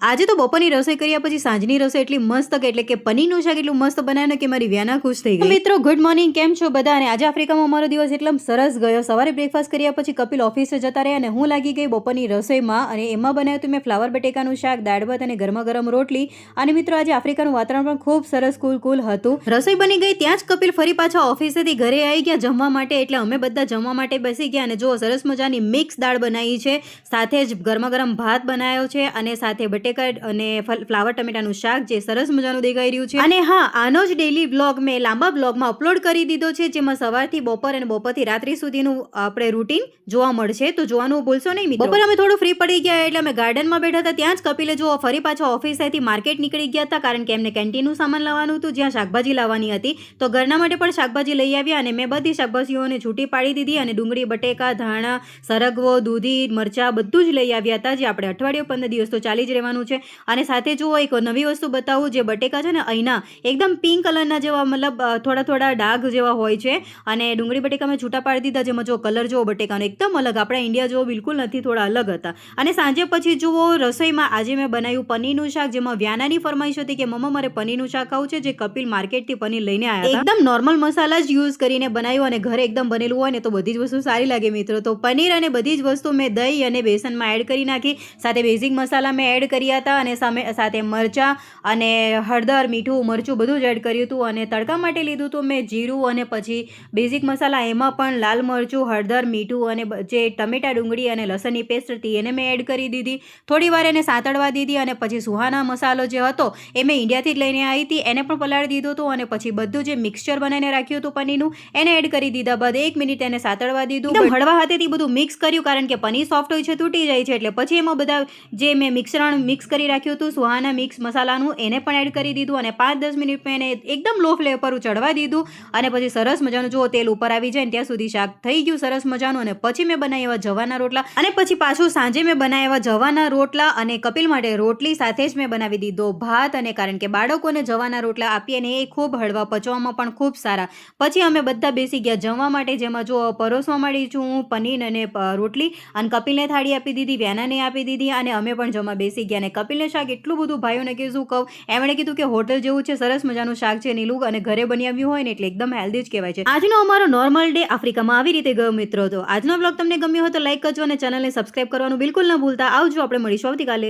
આજે તો બપોરની રસોઈ કર્યા પછી સાંજની રસોઈ એટલી મસ્ત કે એટલે કે પનીરનું શાક એટલું મસ્ત બનાવ્યું કે મારી વ્યાના ખુશ થઈ ગઈ. મિત્રો ગુડ મોર્નિંગ, કેમ છો બધા? અને આજે આફ્રિકામાં અમારો દિવસ એટલો સરસ ગયો. સવારે બ્રેકફાસ્ટ કર્યા પછી કપિલ ઓફિસે જતા રહ્યા અને હું લાગી ગઈ બપોરની રસોઈમાં. અને એમાં બનાવ્યું હતું મેં ફ્લાવર બટેકાનું શાક, દાળ ભાત અને ગરમા ગરમ રોટલી. અને મિત્રો આજે આફ્રિકાનું વાતાવરણ પણ ખૂબ સરસ કુલ હતું. રસોઈ બની ગઈ ત્યાં જ કપિલ ફરી પાછા ઓફિસેથી ઘરે આવી ગયા જમવા માટે. એટલે અમે બધા જમવા માટે બેસી ગયા અને જો સરસ મજાની મિક્સ દાળ બનાવી છે, સાથે જ ગરમા ગરમ ભાત બનાવ્યો છે અને સાથે બટેકા અને ફ્લાવર ટમેટાનું શાક જે સરસ મજાનું દેખાઈ રહ્યું છે. અને હા, આનો જ ડેલી વ્લોગ મેં લાંબા વ્લોગમાં અપલોડ કરી દીધો છે, જેમાં સવારથી બપોર અને બપોરથી રાત્રિ સુધીનું આપણે રૂટીન જોવા મળશે, તો જોવાનું ભૂલશો નહીં મિત્રો. બપોર અમે થોડું ફ્રી પડી ગયા એટલે અમે ગાર્ડનમાં બેઠા હતા. ત્યાં જ કપિલે જો ફરી પાછા ઓફિસેથી માર્કેટ નીકળી ગયા હતા, કારણ કે એમને કેન્ટીનનું સામાન લાવવાનું હતું, જ્યાં શાકભાજી લાવવાની હતી. તો ઘરના માટે પણ શાકભાજી લઈ આવ્યા અને મેં બધી શાકભાજીઓને છૂટી પાડી દીધી. અને ડુંગળી, બટેકા, ધાણા, સરગવો, દૂધી, મરચાં બધું જ લઈ આવ્યા હતા, જે આપણે અઠવાડિયું 15 દિવસ તો ચાલી જ રહેવાનું છે. અને સાથે જુઓ એક નવી વસ્તુ બતાવું, જે બટેકા છે ને અહીંના એકદમ પિંક કલરના જેવા, મતલબ થોડા ડાઘ જેવા હોય છે. અને ડુંગળી બટેકા મેં છૂટા પાડી દીધા, જેમાં જો કલર જુઓ બટેકાનો એકદમ અલગ, આપણા ઇન્ડિયા જેવો બિલકુલ નથી, થોડા અલગ હતા. અને સાંજે પછી જુઓ રસોઈમાં આજે મેં બનાવ્યું પનીરનું શાક, જેમાં વ્યાનાની ફરમાઈશ હતી કે મમ્મા મારે પનીરનું શાક ખાવું છે, જે કપિલ માર્કેટથી પનીર લઈને આવ્યા હતા. એકદમ નોર્મલ મસાલા જ યુઝ કરીને બનાવ્યું અને ઘરે એકદમ બનેલું હોય ને તો બધી જ વસ્તુ સારી લાગે મિત્રો. તો પનીર અને બધી જ વસ્તુ મેં દહીં અને બેસનમાં એડ કરી નાખી. સાથે બેઝિક મસાલા મેં એડ કર્યા હતા અને સાથે મરચાં અને હળદર, મીઠું, મરચું બધું જ એડ કર્યું હતું. અને તડકા માટે લીધું હતું મેં જીરું અને પછી બેઝિક મસાલા, એમાં પણ લાલ મરચું, હળદર, મીઠું અને જે ટમેટા, ડુંગળી અને લસણની પેસ્ટ હતી એને મેં એડ કરી દીધી. થોડી વાર એને સાતળવા દીધી અને પછી સુહાના મસાલો જે હતો એ મેં ઇન્ડિયાથી જ લઈને આવી હતી, એને પણ પલાળી દીધો હતો. અને પછી બધું જે મિક્સચર બનાવીને રાખ્યું હતું પનીરનું, એને એડ કરી દીધા બાદ 1 મિનિટ એને સાતળવા દીધું. એકદમ હળવા હાથેથી બધું મિક્સ કર્યું, કારણ કે પનીર સોફ્ટ હોય છે, તૂટી જાય છે. એટલે પછી એમાં બધા જે મેં મિક્સરણ મિક્સ કરી રાખ્યું હતું સુહાના મિક્સ મસાલાનું, એને પણ એડ કરી દીધું. અને 5-10 મિનિટ મેં એને એકદમ લો ફ્લેમ પર ચડવા દીધું. અને પછી સરસ મજાનું જો તેલ ઉપર આવી જાય ને ત્યાં સુધી શાક થઈ ગયું સરસ મજાનું. અને પછી મેં બનાવ્યા જવાના રોટલા. અને પછી પાછું સાંજે મેં બનાવ્યા જવાના રોટલા અને કપિલ માટે રોટલી, સાથે જ મેં બનાવી દીધો ભાત. અને કારણ કે બાળકોને જવાના રોટલા આપીએ ને એ ખૂબ હળવા, પચવામાં પણ ખૂબ સારા. પછી અમે બધા બેસી ગયા જમવા માટે, જેમાં જો પરોસવા માંડી છું હું પનીર અને રોટલી. અને કપિલને થાળી આપી દીધી, વ્યાનાને આપી દીધી અને અમે પણ જમવા બેસી ગયા. અને કપિલને શાક એટલું બધું ભાઈઓને કે શું કહું, એમણે કીધું કે હોટલ જેવું છે, સરસ મજાનું શાક છે નીલું, અને ઘરે બની આવ્યું હોય ને એટલે એકદમ હેલ્ધી જ કહેવાય છે. આજનો અમારો નોર્મલ ડે આફ્રિકામાં આવી રીતે ગયો મિત્રો. તો આજનો બ્લોગ તમને ગમ્યો હોય તો લાઈક કરજો અને ચેનલને સબસ્ક્રાઇબ કરવાનું બિલકુલ ન ભૂલતા. આવજો, આપણે મળીશું આવતીકાલે.